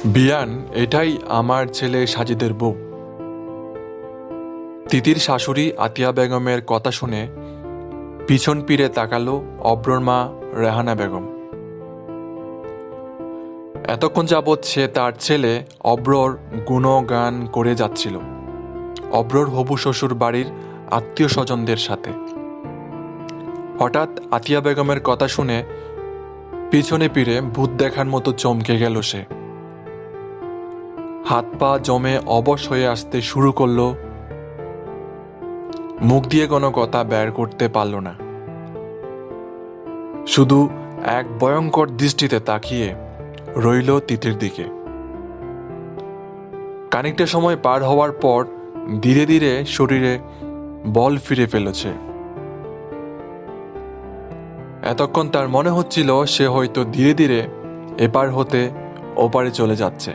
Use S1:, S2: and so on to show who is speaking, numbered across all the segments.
S1: বিয়ান, এটাই আমার ছেলে সাজিদের বউ। তিতির শাশুড়ি আতিয়া বেগমের কথা শুনে পিছন ফিরে তাকালো অব্রর মা রেহানা বেগম। এতক্ষণ যাবৎ সে তার ছেলে অব্রর গুণগান করে যাচ্ছিল অব্রর হবু শ্বশুর বাড়ির আত্মীয় স্বজনদের সাথে। হঠাৎ আতিয়া বেগমের কথা শুনে পিছনে ফিরে ভূত দেখার মতো চমকে গেল সে। হাত পা জমে অবশ হয়ে আসতে শুরু করলো। মুখ দিয়ে কোনো কথা বের করতে পারল না, শুধু এক ভয়ঙ্কর দৃষ্টিতে তাকিয়ে রইল তিতির দিকে। খানিকটা সময় পার হওয়ার পর ধীরে ধীরে শরীরে বল ফিরে ফেলেছে। এতক্ষণ তার মনে হচ্ছিল সে হয়তো ধীরে ধীরে এপার হতে ওপারে চলে যাচ্ছে,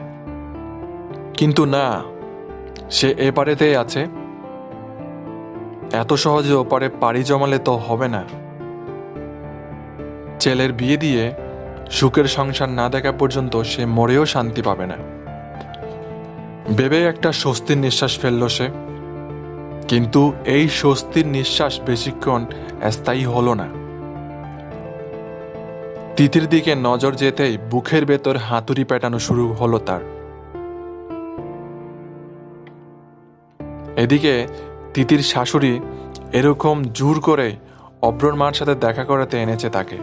S1: কিন্তু না, সে এপারেতেই আছে। এত সহজে ওপারে পাড়ি জমালে তো হবে না। ছেলের বিয়ে দিয়ে সুখের সংসার না দেখা পর্যন্ত সে মরেও শান্তি পাবে না ভেবে একটা স্বস্তির নিঃশ্বাস ফেলল সে। কিন্তু এই স্বস্তির নিঃশ্বাস বেশিক্ষণ স্থায়ী হলো না। তিতির দিকে নজর যেতেই বুকের ভেতর হাতুড়ি পেটানো শুরু হলো তার। এদিকে তিতির শাশুড়ি এরকম জোর করে অব্রর মার সাথে দেখা করাতে এনেছে তাকে।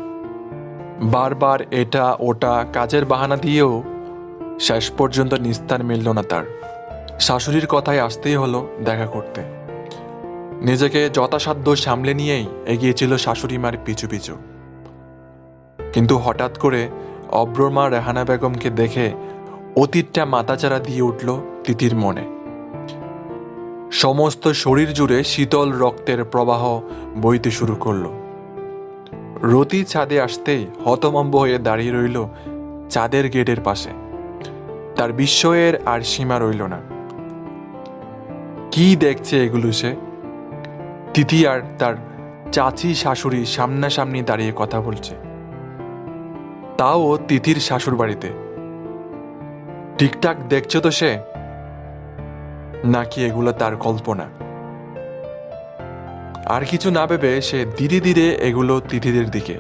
S1: বারবার এটা ওটা কাজের বাহানা দিয়েও শেষ পর্যন্ত নিস্তার মিলল না তার। শাশুড়ির কথায় আসতেই হলো দেখা করতে। নিজেকে যথাসাধ্য সামলে নিয়েই এগিয়েছিল শাশুড়ি মার পিছু পিছু। কিন্তু হঠাৎ করে অব্রর মা রেহানা বেগমকে দেখে অতীতটা মাথাচাড়া দিয়ে উঠল তিতির মনে। সমস্ত শরীর জুড়ে শীতল রক্তের প্রবাহ বইতে শুরু করল। রতি ছাদে আসতেই হতভম্ব হয়ে দাঁড়িয়ে রইল চাঁদের গেটের পাশে। তার বিস্ময়ের আর সীমা রইল না। কি দেখছে এগুলো সে? তিথি আর তার চাচি শাশুড়ি সামনাসামনি দাঁড়িয়ে কথা বলছে, তাও তিথির শাশুর বাড়িতে। ঠিকঠাক দেখছে তো সে, নাকি এগুলো তার কল্পনা? আর কিছু না ভেবে সে ধীরে ধীরে এগুলো তিথিদের দিকে।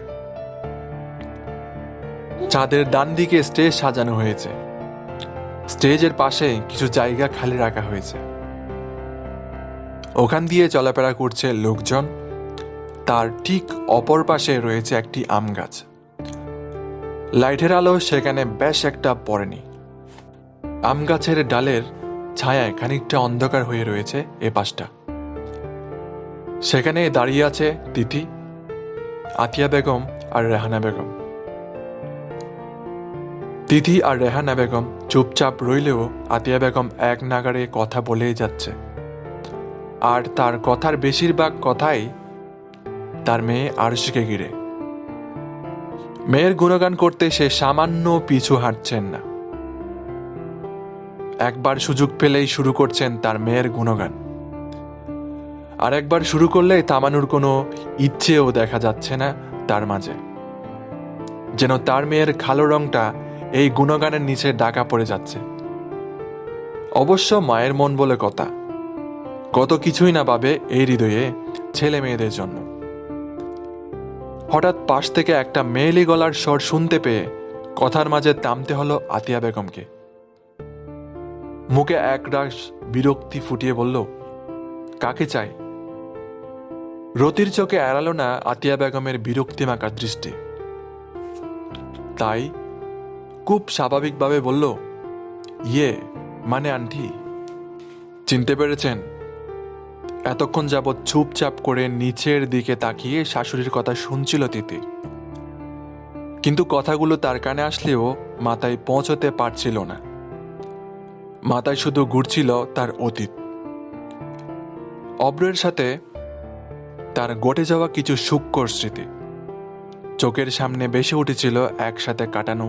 S1: চাঁদের ডান দিকে স্টেজ সাজানো হয়েছে। স্টেজের পাশে কিছু জায়গা খালি রাখা হয়েছে। ওখান দিয়ে চলাফেরা করছে লোকজন। তার ঠিক অপর পাশে রয়েছে একটি আম গাছ। লাইটের আলো সেখানে বেশ একটা পড়েনি। আম গাছের ডালের ছায়ায় খানিকটা অন্ধকার হয়ে রয়েছে এ পাশটা। সেখানে দাঁড়িয়ে আছে তিথি, আতিয়া বেগম আর রেহানা বেগম। তিথি আর রেহানা বেগম চুপচাপ রইলেও আতিয়া বেগম এক নাগাড়ে কথা বলেই যাচ্ছে। আর তার কথার বেশিরভাগ কথাই তার মেয়ে আরশিকে ঘিরে। মেয়ের গুণগান করতে সে সামান্য পিছু হাঁটছেন না। একবার সুযোগ পেলেই শুরু করছেন তার মেয়ের গুণগান। আর একবার শুরু করলেই থামানোর কোনো ইচ্ছেও দেখা যাচ্ছে না তার মাঝে। যেন তার মেয়ের কালো রংটা এই গুণগানের নিচে ঢাকা পড়ে যাচ্ছে। অবশ্য মায়ের মন বলে কথা, কত কিছুই না ভাবে এই হৃদয়ে ছেলে মেয়েদের জন্য। হঠাৎ পাশ থেকে একটা মেয়েলি গলার স্বর শুনতে পেয়ে কথার মাঝে থামতে হলো আতিয়া বেগমকে। মুখে একরাশ বিরক্তি ফুটিয়ে বলল, কাকে চাই? রতির চোখে এড়ালো না আতিয়া বেগমের বিরক্তি মাখা দৃষ্টি। তাই খুব স্বাভাবিকভাবে বলল, ইয়ে মানে আন্টি। চিনতে পেরেছেন? এতক্ষণ যাবৎ চুপচাপ করে নিচের দিকে তাকিয়ে শাশুড়ির কথা শুনছিল তিতি। কিন্তু কথাগুলো তার কানে আসলেও মাথায় পৌঁছতে পারছিল না। মাথায় শুধু ঘুরছিল তার অতীত। অব্রের সাথে তার ঘটে যাওয়া কিছু সূক্ষ্ম স্মৃতি চোখের সামনে বেশি উঠেছিল, একসাথে কাটানো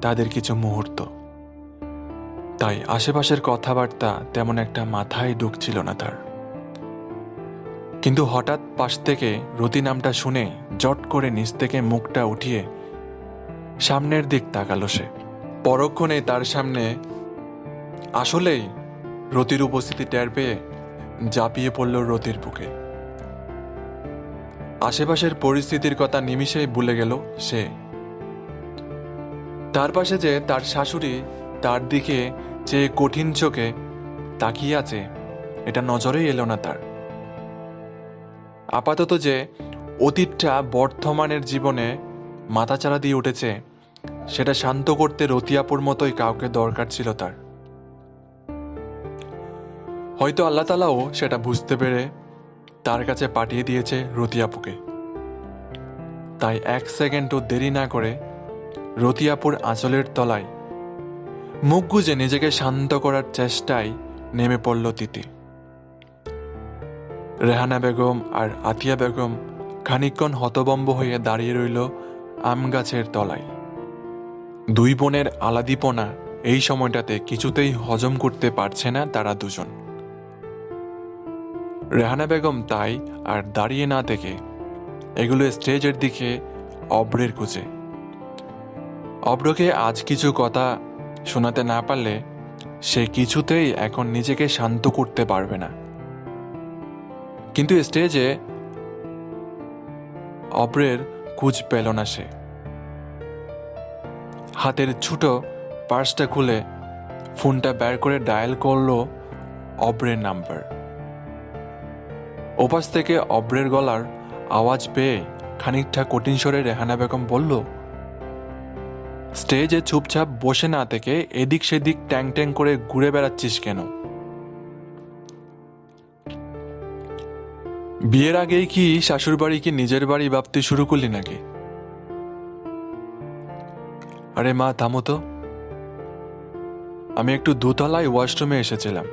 S1: তাদের কিছু মুহূর্ত। তাই আশেপাশের কথাবার্তা তেমন একটা মাথায় ঢুকছিল না তার। কিন্তু হঠাৎ পাশ থেকে রতি নামটা শুনে জট করে নিচ থেকে মুখটা উঠিয়ে সামনের দিক তাকালো সে। পরক্ষণে তার সামনে আসলেই রতির উপস্থিতি টের পেয়ে ঝাঁপিয়ে পড়ল রতির বুকে। আশেপাশের পরিস্থিতির কথা নিমিষেই ভুলে গেল সে। তার পাশে যে তার শাশুড়ি তার দিকে চেয়ে কঠিন চোখে তাকিয়ে আছে এটা নজরেই এলো না তার। আপাতত যে অতীতটা বর্তমানের জীবনে মাথাচাড়া দিয়ে উঠেছে সেটা শান্ত করতে রতিয়াপুর মতোই কাউকে দরকার ছিল তার। হয়তো আল্লাহ তালাও সেটা বুঝতে পেরে তার কাছে পাঠিয়ে দিয়েছে রতিয়াপুকে। তাই এক সেকেন্ডও দেরি না করে রতিয়াপুর আঁচলের তলায় মুখ গুজে নিজেকে শান্ত করার চেষ্টায় নেমে পড়ল তিতি। রেহানা বেগম আর আতিয়া বেগম খানিকক্ষণ হতবম্ব হয়ে দাঁড়িয়ে রইল আম গাছের তলায়। দুই বোনের আলাদিপনা এই সময়টাতে কিছুতেই হজম করতে পারছে না তারা দুজন। রেহানা বেগম তাই আর দাঁড়িয়ে না থেকে এগুলো স্টেজের দিকে অব্রের খুঁজে। অব্রকে আজ কিছু কথা শোনাতে না পারলে সে কিছুতেই এখন নিজেকে শান্ত করতে পারবে না। কিন্তু স্টেজে অব্রের খোঁজ পেল না সে। হাতের ছোট পার্সটা খুলে ফোনটা বের করে ডায়াল করলো অব্রের নাম্বার। ওপাশ থেকে অব্রের গলার আওয়াজ পেয়ে খানিকটা কঠিন স্বরে রেহানা বেগম বলল, স্টেজে চুপচাপ বসে না থেকে এদিক সেদিক ট্যাং ট্যাং করে ঘুরে বেড়াচ্ছিস কেন? বিয়ের আগেই কি শাশুর বাড়ি কি নিজের বাড়ি ভাবতে শুরু করলি নাকি? আরে মা থামো তো, আমি একটু দোতলায় ওয়াশরুমে এসেছিলাম।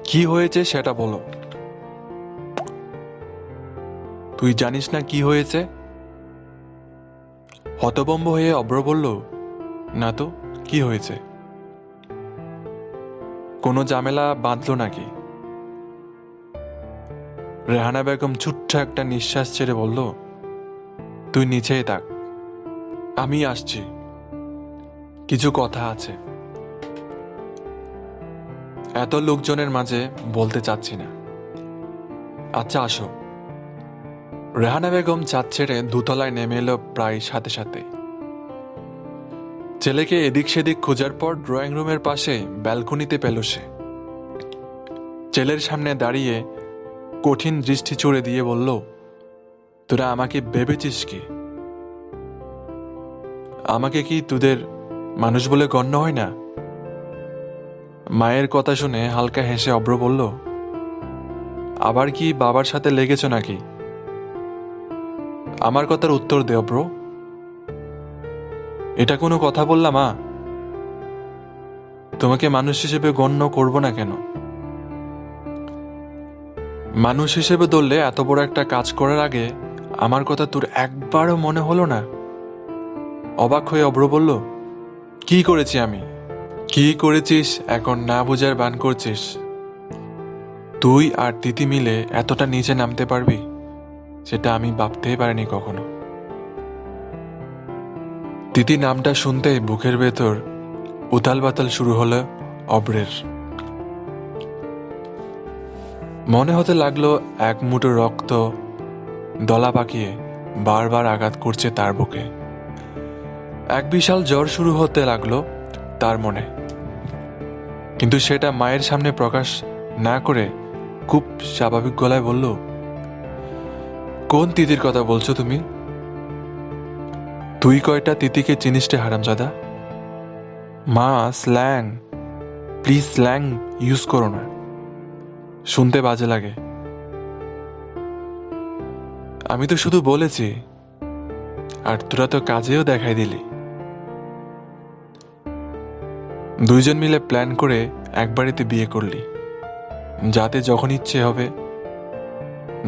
S1: কি হয়েছে সেটা বলো। তুই জানিস না কি হয়েছে? হতভম্ব হয়ে অব্র বলল, না তো, কি হয়েছে? কোনো ঝামেলা বাঁধলো নাকি? রেহানা বেগম ছোট্ট একটা নিঃশ্বাস ছেড়ে বলল, তুই নিচেই থাক, আমি আসছি, কিছু কথা আছে। এত লোকজনের মাঝে বলতে চাচ্ছি না। আচ্ছা আসো। রেহানা বেগম ছাদ ছেড়ে দোতলায় নেমে এলো প্রায় সাথে সাথে। ছেলেকে এদিক সেদিক খোঁজার পর ড্রয়িং রুমের পাশে ব্যালকনিতে পেল সে। ছেলের সামনে দাঁড়িয়ে কঠিন দৃষ্টি ছুড়ে দিয়ে বলল, তোরা আমাকে ভেবেছিস কি? আমাকে কি তোদের মানুষ বলে গণ্য হয় না? মায়ের কথা শুনে হালকা হেসে অব্র বলল, আবার কি বাবার সাথে লেগেছ নাকি? আমার কথার উত্তর দে অব্র। এটা কোনো কথা বললাম মা? তোমাকে মানুষ হিসেবে গণ্য করব না কেন? মানুষ হিসেবে ধরলে এত বড় একটা কাজ করার আগে আমার কথা তোর একবারও মনে হলো না? অবাক হয়ে অব্র বলল, কি করেছি আমি? কি করেছিস এখন না বোঝার বান করছিস? তুই আর তিতি মিলে এতটা নিচে নামতে পারবি সেটা আমি ভাবতেই পারিনি কখনো। তিতি নামটা শুনতেই বুকের ভেতর উথাল বাতাল শুরু হলো অব্রের। মনে হতে লাগলো এক মুঠো রক্ত দলা পাকিয়ে বারবার আঘাত করছে তার বুকে। এক বিশাল জ্বর শুরু হতে লাগলো তার মনে, কিন্তু সেটা মায়ের সামনে প্রকাশ না করে খুব স্বাভাবিক গলায় বলল, কোন তিতির কথা বলছো তুমি? তুই কয়টা তিতিকে চিনিস রে হারামজাদা? মা, স্ল্যাং, প্লিজ স্ল্যাং ইউজ করো না, শুনতে বাজে লাগে। আমি তো শুধু বলেছি, আর তোরা তো কাজেও দেখাই দিলি। দুইজন মিলে প্ল্যান করে এক বাড়িতে বিয়ে করলি, যাতে যখন ইচ্ছে হবে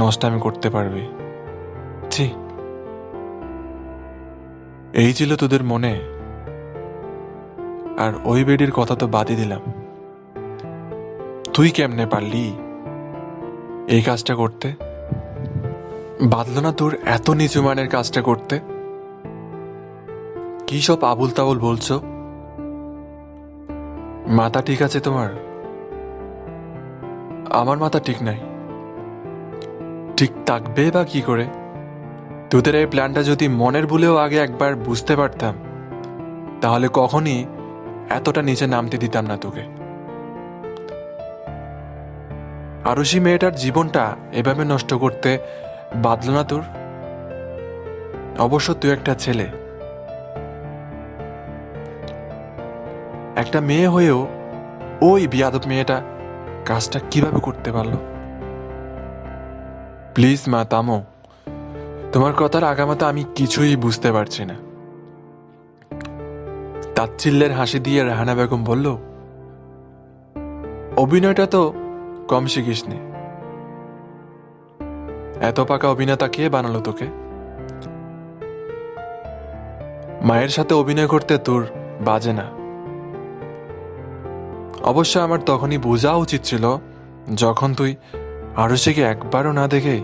S1: নষ্টামি করতে পারবি। ছি, এই ছিল তোদের মনে। আর ওই বেডির কথা তো বাদই দিলাম, তুই কেমনে পারলি এই কাজটা করতে? বাদল না তোর এত নিচু মানের কাজটা করতে? কি সব আবুল তাবুল বলছো? মাথা ঠিক আছে তোমার? আমার মাথা ঠিক নাই। ঠিক থাকবে বা কি করে? তোদের এই প্ল্যানটা যদি মনের ভুলেও আগে একবার বুঝতে পারতাম, তাহলে কখনই এতটা নিচে নামতে দিতাম না তোকে। আরুষি মেয়েটার জীবনটা এভাবে নষ্ট করতে বাধল না তোর? অবশ্য তুই একটা ছেলে, একটা মেয়ে হয়েও ওই বিয়াদব মেয়েটা কাজটা কিভাবে করতে পারলো? প্লিজ মা, থামো। তোমার কথার আগামাতা আমি কিছুই বুঝতে পারছি না। তাচ্ছিল্যের হাসি দিয়ে রেহানা বেগম বলল, অভিনয়টা তো কম শিখিসনি। এত পাকা অভিনেতা কে বানালো তোকে? মায়ের সাথে অভিনয় করতে তোর বাজে না। অবশ্য আমার তখনই বোঝা উচিত ছিল, যখন তুই আরুষিকে একবারও না দেখে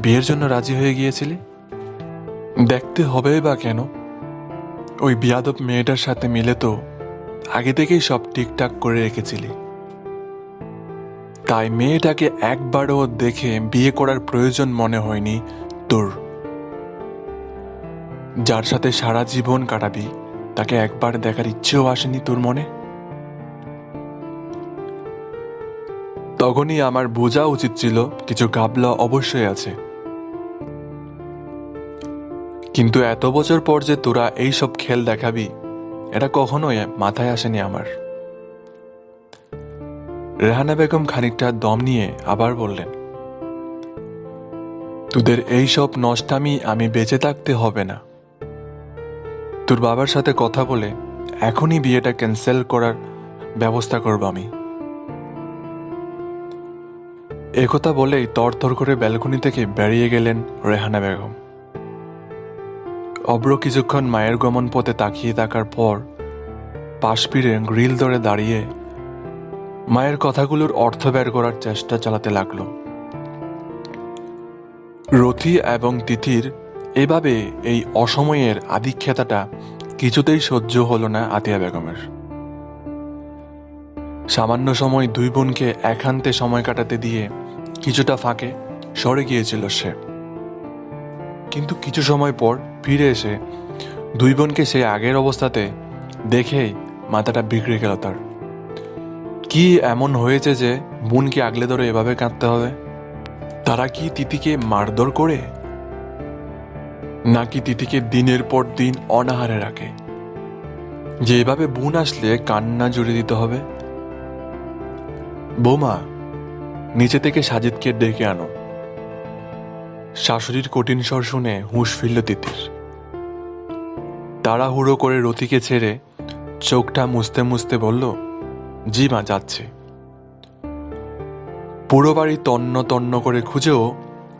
S1: বিয়ের জন্য রাজি হয়ে গিয়েছিলি। দেখতে হবে বা কেন? ওই বিয়াদব মেয়েটার সাথে মিলে তো আগে থেকেই সব ঠিকঠাক করে রেখেছিলি। তাই মেয়েটাকে একবারও দেখে বিয়ে করার প্রয়োজন মনে হয়নি তোর। যার সাথে সারা জীবন কাটাবি, তাকে একবার দেখার ইচ্ছেও আসেনি তোর মনে? তখনই আমার বোঝা উচিত ছিল কিছু ঘাবলা অবশ্যই আছে। কিন্তু এত বছর পর যে তোরা এইসব খেল দেখাবি, এটা কখনোই মাথায় আসেনি আমার। রেহানা বেগম খানিকটা দম নিয়ে আবার বললেন, তোদের এইসব নষ্টামি আমি বেঁচে থাকতে হবে না। তোর বাবার সাথে কথা বলে এখনই বিয়েটা ক্যান্সেল করার ব্যবস্থা করব আমি। একথা বলেই তরতর করে ব্যালকনি থেকে বেরিয়ে গেলেন রেহানা বেগম। অব্র কিছুক্ষণ মায়ের গমন পথে তাকিয়ে থাকার পর পাশ ফিরে গ্রিল ধরে দাঁড়িয়ে মায়ের কথাগুলোর অর্থ বের করার চেষ্টা চালাতে লাগলো। রথি এবং তিথির এভাবে এই অসময়ের আধিক্যতাটা কিছুতেই সহ্য হলো না আতিয়া বেগমের। সামান্য সময় দুই বোনকে একান্তে সময় কাটাতে দিয়ে কিছুটা ফাঁকে সরে গিয়েছিল সে। কিন্তু কিছু সময় পর ফিরে এসে দুই বোনকে সেই আগের অবস্থাতে দেখেই মাথাটা বিগড়ে গেল তার। কি এমন হয়েছে যে বোনকে আগলে ধরে এভাবে কাঁদতে হবে? তারা কি তিথিকে মারধর করে, নাকি তিথিকে দিনের পর দিন অনাহারে রাখে যে এভাবে বোন আসলে কান্না জুড়ে দিতে হবে? বৌমা, নিচে থেকে সাজিদকে ডেকে আনো। শাশুড়ির কঠিন স্বর শুনে হুঁশ ফিরল তিতির। তাড়াহুড়ো করে রতিকে ছেড়ে চোখটা মুছতে মুছতে বলল, জি মা, যাচ্ছে। পুরো বাড়ি তন্ন তন্ন করে খুঁজেও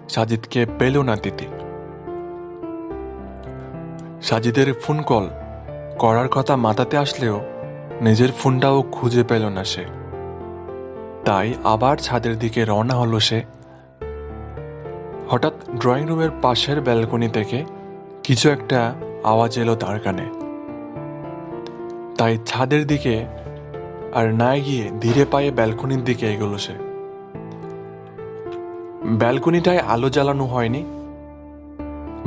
S1: সাজিদকে পেল না তিতি। সাজিদের ফোন কল করার কথা মাথাতে আসলেও নিজের ফোনটাও খুঁজে পেল না সে। তাই আবার ছাদের দিকে রওনা হলো সে। হঠাৎ ড্রয়িং রুমের পাশের ব্যালকনি থেকে কিছু একটা আওয়াজ এলো তার কানে। তাই ছাদের দিকে আর না গিয়ে ধীরে পায়ে ব্যালকনির দিকে এগোলো সে। ব্যালকনিটায় আলো জ্বালানো হয়নি।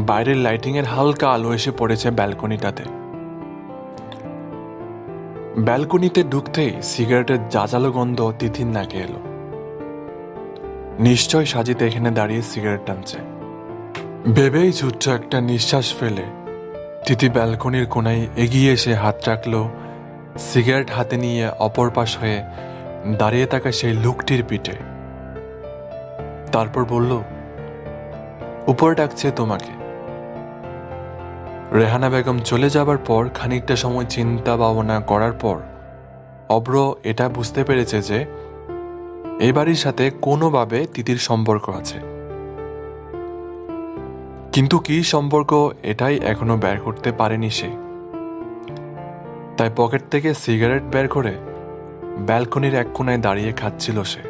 S1: বাইরের লাইটিংয়ের হালকা আলো এসে পড়েছে ব্যালকনিটাতে। ব্যালকনিতে ঢুকতেই সিগারেটের জাজালো গন্ধ তিথির নাকে এলো। নিশ্চয় সাজিদ এখানে দাঁড়িয়ে সিগারেট টানছে ভেবেই ছোট্ট একটা নিঃশ্বাস ফেলে তিথি ব্যালকনির কোনায় এগিয়ে এসে হাত রাখলো সিগারেট হাতে নিয়ে অপর পাশ হয়ে দাঁড়িয়ে থাকা সেই লোকটির পিঠে। তারপর বলল, উপরে ডাকছে তোমাকে। রেহানা বেগম চলে যাবার পর খানিকটা সময় চিন্তা ভাবনা করার পর অব্র এটা বুঝতে পেরেছে যে এই বাড়ির সাথে কোনোভাবে তিতির সম্পর্ক আছে। কিন্তু কি সম্পর্ক, এটাই এখনো বের করতে পারেনি সে। তাই পকেট থেকে সিগারেট বের করে ব্যালকনির এক কোণায় দাঁড়িয়ে খাচ্ছিল সে।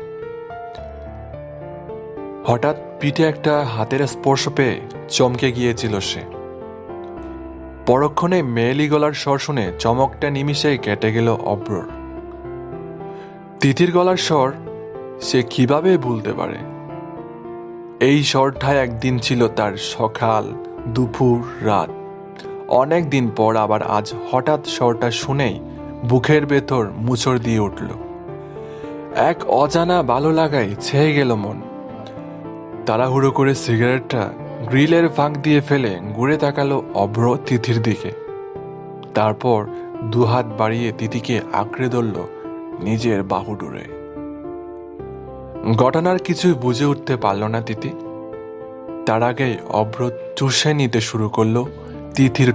S1: হঠাৎ পিঠে একটা হাতের স্পর্শ পেয়ে চমকে গিয়েছিল সে। পরক্ষণে মেয়েলি গলার স্বর শুনে চমকটা নিমিষেই কেটে গেল অব্রর। তিথির গলার স্বর সে কিভাবে ভুলতে পারে? এই স্বরটাই একদিন ছিল তার সকাল, দুপুর, রাত। অনেক দিন পর আবার আজ হঠাৎ স্বরটা শুনেই বুকের ভেতর মুচড় দিয়ে উঠল। এক অজানা ভালো লাগায় ছেয়ে গেল মন। তাড়াহুড়ো করে সিগারেটটা গ্রিলের ফাঁক দিয়ে ফেলে ঘুরে তাকালো অভ্র তিথির দিকে। তারপর দুহাত বাড়িয়ে তিথিকে আঁকড়ে ধরল নিজের বাহুডোরে। ঘটনার কিছুই বুঝে উঠতে পারল না তিথি। তার আগেই অভ্র চুষে নিতে শুরু করলো তিথির